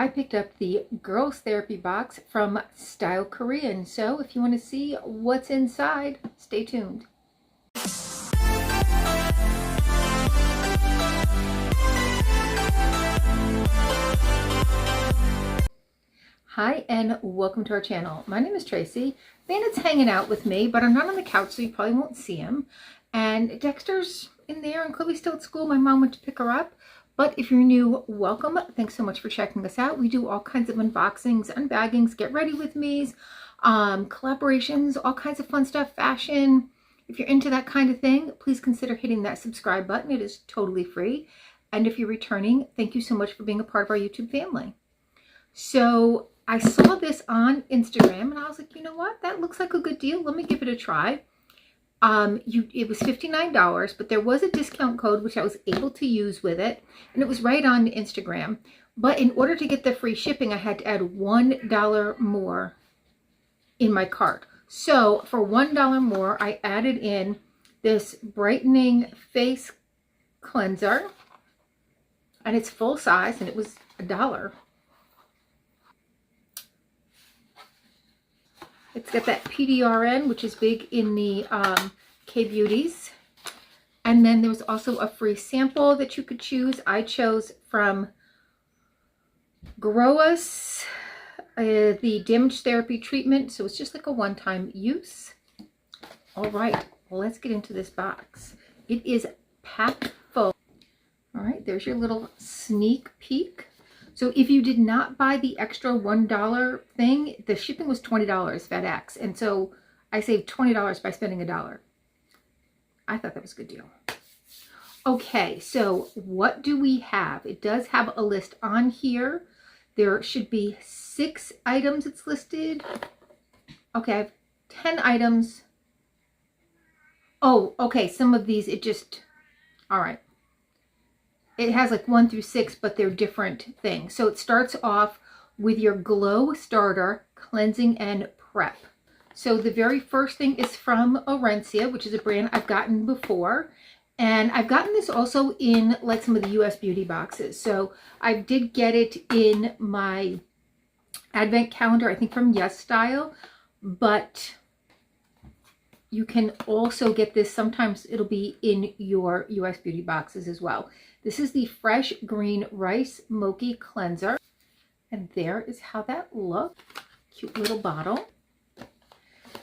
I picked up the Girls Therapy Box from Style Korean. So if you want to see what's inside, stay tuned. Hi and welcome to our channel. My name is Tracy. Bandit's hanging out with me, but I'm not on the couch, so you probably won't see him. And Dexter's in there and Chloe's still at school. My mom went to pick her up. But if you're new, welcome. Thanks so much for checking us out. We do all kinds of unboxings, unbaggings, get ready with me's, collaborations, all kinds of fun stuff, fashion. If you're into that kind of thing, please consider hitting that subscribe button. It is totally free. And if you're returning, thank you so much for being a part of our YouTube family. So I saw this on Instagram and I was like, you know what? That looks like a good deal. Let me give it a try. It was $59, but there was a discount code which I was able to use with it, and it was right on Instagram. But in order to get the free shipping, I had to add $1 more in my cart. So for $1 more, I added in this brightening face cleanser, and it's full size, and it was $1. It's got that PDRN, which is big in the K-Beauties. And then there was also a free sample that you could choose. I chose from Grow Us, the damage therapy treatment. So it's just like a one-time use. All right, well, let's get into this box. It is packed full. All right, there's your little sneak peek. So if you did not buy the extra $1 thing, the shipping was $20 FedEx. And so I saved $20 by spending $1. I thought that was a good deal. Okay, so what do we have? It does have a list on here. There should be 6 items it's listed. Okay, I have 10 items. Oh, okay, some of these all right. It has like 1 through 6, but they're different things. So it starts off with your Glow Starter Cleansing and Prep. So the very first thing is from Orencia, which is a brand I've gotten before. And I've gotten this also in like some of the US beauty boxes. So I did get it in my advent calendar, I think from Yes Style. But you can also get this, sometimes it'll be in your US beauty boxes as well. This is the Fresh Green Rice Mochi Cleanser. And there is how that looks. Cute little bottle.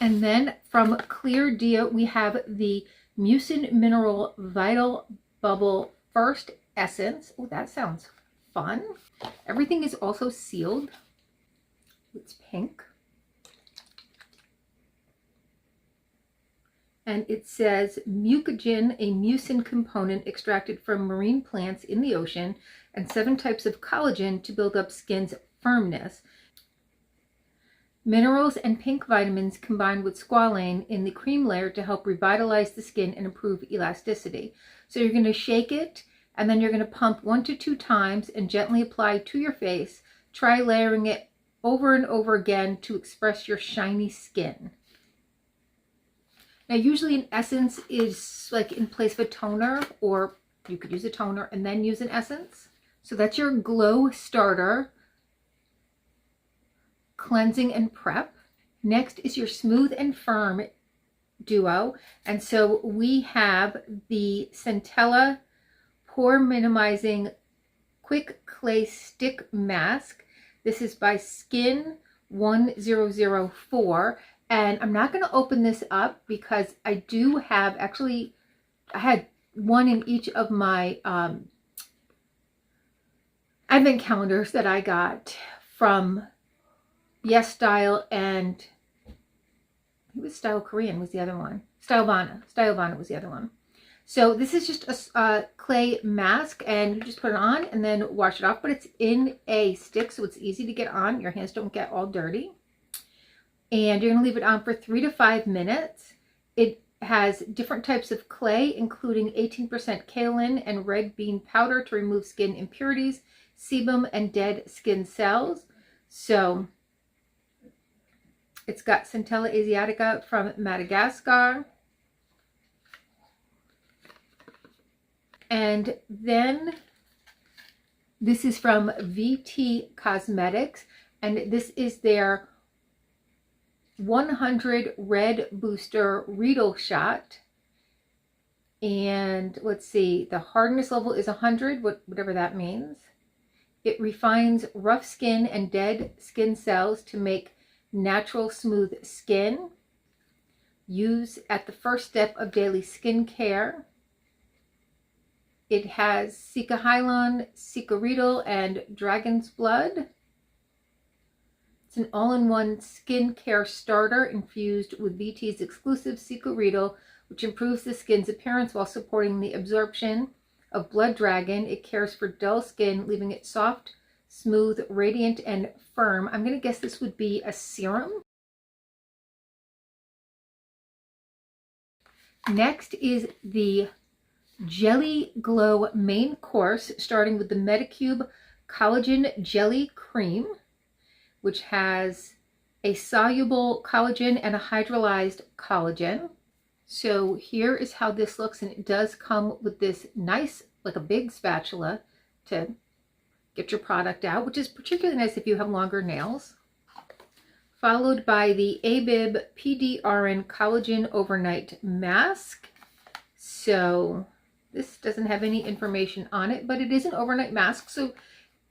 And then from Clear Dia, we have the Mucin Mineral Vital Bubble First Essence. Oh, that sounds fun. Everything is also sealed. It's pink. And it says mucogen, a mucin component extracted from marine plants in the ocean, and 7 types of collagen to build up skin's firmness. Minerals and pink vitamins combined with squalane in the cream layer to help revitalize the skin and improve elasticity. So you're going to shake it, and then you're going to pump 1 to 2 times and gently apply to your face. Try layering it over and over again to express your shiny skin. Now, usually an essence is like in place of a toner, or you could use a toner and then use an essence. So that's your Glow Starter Cleansing and Prep. Next is your Smooth and Firm Duo. And so we have the Centella Pore Minimizing Quick Clay Stick Mask. This is by Skin 1004. And I'm not going to open this up because I do have, actually, I had one in each of my advent calendars that I got from Yes Style, and it was Style Korean was the other one. Stylevana was the other one. So this is just a clay mask, and you just put it on and then wash it off. But it's in a stick, so it's easy to get on. Your hands don't get all dirty. And you're going to leave it on for 3 to 5 minutes. It has different types of clay, including 18% kaolin and red bean powder to remove skin impurities, sebum, and dead skin cells. So it's got Centella asiatica from Madagascar. And then This is from VT Cosmetics, and this is their 100 Red Booster Riedel Shot. And let's see, the hardness level is 100, whatever that means. It refines rough skin and dead skin cells to make natural smooth skin. Use at the first step of daily skin care. It has Cicahyalon, Cicaridal, and Dragon's Blood. It's an all-in-one skin care starter infused with VT's exclusive Cicaridal, which improves the skin's appearance while supporting the absorption of Blood Dragon. It cares for dull skin, leaving it soft, smooth, radiant, and firm. I'm going to guess this would be a serum. Next is the Jelly Glow main course, starting with the Medicube Collagen Jelly Cream, which has a soluble collagen and a hydrolyzed collagen. So here is how this looks, and it does come with this nice, like a big spatula to get your product out, which is particularly nice if you have longer nails. Followed by the ABIB PDRN Collagen Overnight Mask. So this doesn't have any information on it, but it is an overnight mask. So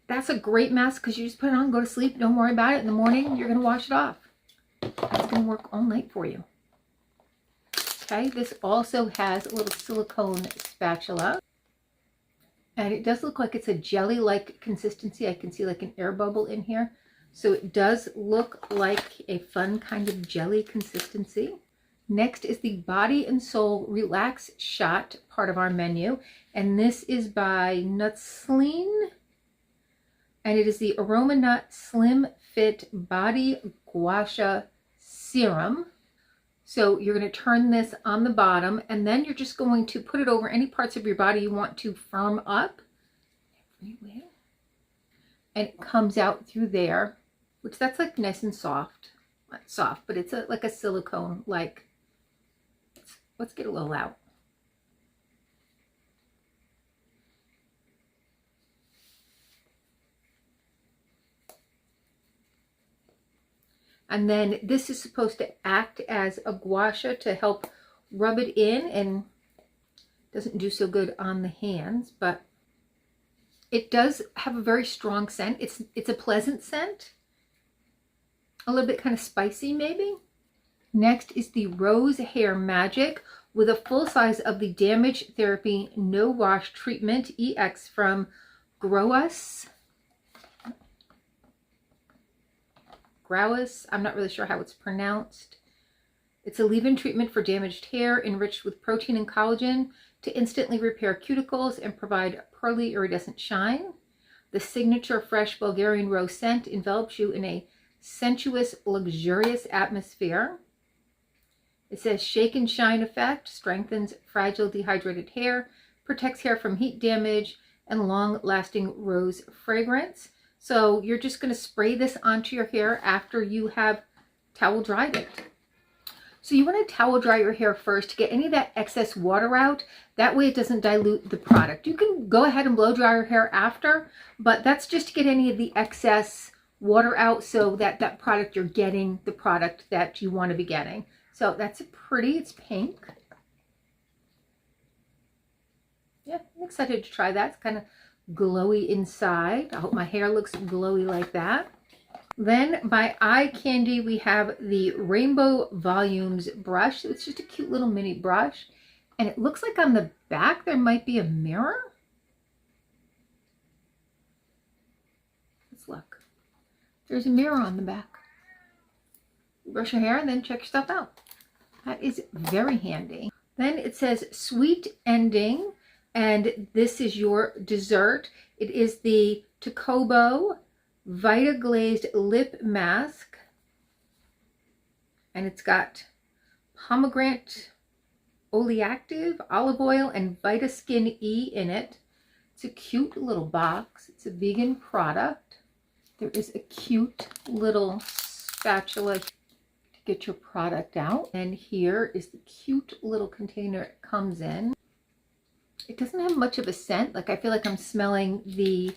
that's a great mask because you just put it on, go to sleep, don't worry about it. In the morning, you're going to wash it off. It's going to work all night for you. Okay, this also has a little silicone spatula. And it does look like it's a jelly-like consistency. I can see like an air bubble in here. So it does look like a fun kind of jelly consistency. Next is the Body and Soul Relax Shot, part of our menu. And this is by Nutslean. And it is the Aroma Nut Slim Fit Body Gua Sha Serum. So you're going to turn this on the bottom, and then you're just going to put it over any parts of your body you want to firm up. Everywhere. And it comes out through there, which that's like nice and soft. Not soft, but it's like a silicone, like, let's get a little out. And then this is supposed to act as a gua sha to help rub it in, and doesn't do so good on the hands, but it does have a very strong scent. It's a pleasant scent, a little bit kind of spicy maybe. Next is the Rose Hair Magic with a full size of the Damage Therapy No Wash Treatment EX from Growus. I'm not really sure how it's pronounced. It's a leave-in treatment for damaged hair enriched with protein and collagen to instantly repair cuticles and provide pearly iridescent shine. The signature fresh Bulgarian rose scent envelops you in a sensuous, luxurious atmosphere. It says shake and shine effect, strengthens fragile dehydrated hair, protects hair from heat damage, and long-lasting rose fragrance. So you're just going to spray this onto your hair after you have towel dried it. So you want to towel dry your hair first to get any of that excess water out. That way it doesn't dilute the product. You can go ahead and blow dry your hair after, but that's just to get any of the excess water out so that that product, you're getting the product that you want to be getting. So that's pretty, it's pink. Yeah, I'm excited to try that. It's kind of glowy inside. I hope my hair looks glowy like that. Then by Eye Candy, we have the Rainbow Volumes brush. It's just a cute little mini brush. And it looks like on the back there might be a mirror. Let's look. There's a mirror on the back. Brush your hair and then check your stuff out. That is very handy. Then it says Sweet Ending. And this is your dessert. It is the Tocobo Vita Glazed Lip Mask. And it's got pomegranate oleactive, olive oil, and Vita Skin E in it. It's a cute little box. It's a vegan product. There is a cute little spatula to get your product out. And here is the cute little container it comes in. It doesn't have much of a scent. Like I feel like I'm smelling the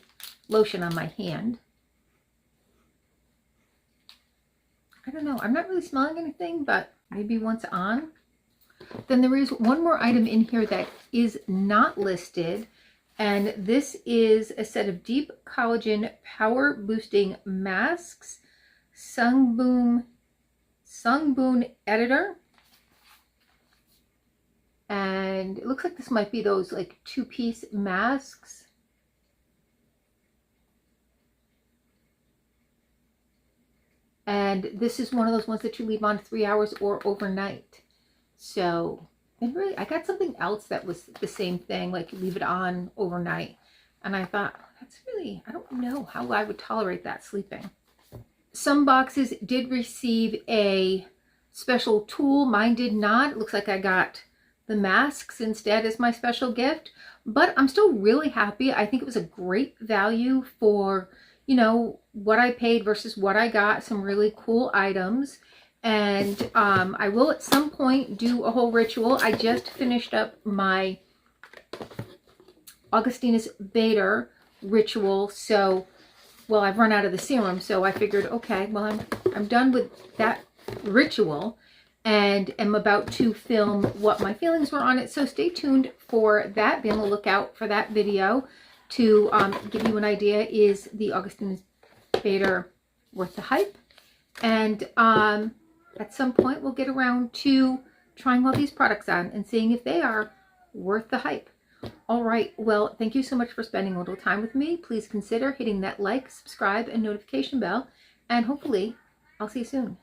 lotion on my hand. I don't know. I'm not really smelling anything, but maybe once on. Then there is one more item in here that is not listed. And this is a set of deep collagen power boosting masks. Sungboon editor. And it looks like this might be those like 2-piece masks. And this is one of those ones that you leave on 3 hours or overnight. So, and really, I got something else that was the same thing, like you leave it on overnight. And I thought, that's really, I don't know how I would tolerate that sleeping. Some boxes did receive a special tool. Mine did not. It looks like I got the masks instead as my special gift. But I'm still really happy. I think it was a great value for, you know, what I paid versus what I got. Some really cool items. And I will at some point do a whole ritual. I just finished up my Augustinus Bader ritual. So, well, I've run out of the serum. So I figured, okay, well, I'm done with that ritual and am about to film what my feelings were on it. So stay tuned for that. Be on the lookout for that video to give you an idea. Is the Augustinus Bader worth the hype? And at some point, we'll get around to trying all these products on and seeing if they are worth the hype. All right. Well, thank you so much for spending a little time with me. Please consider hitting that like, subscribe, and notification bell. And hopefully, I'll see you soon.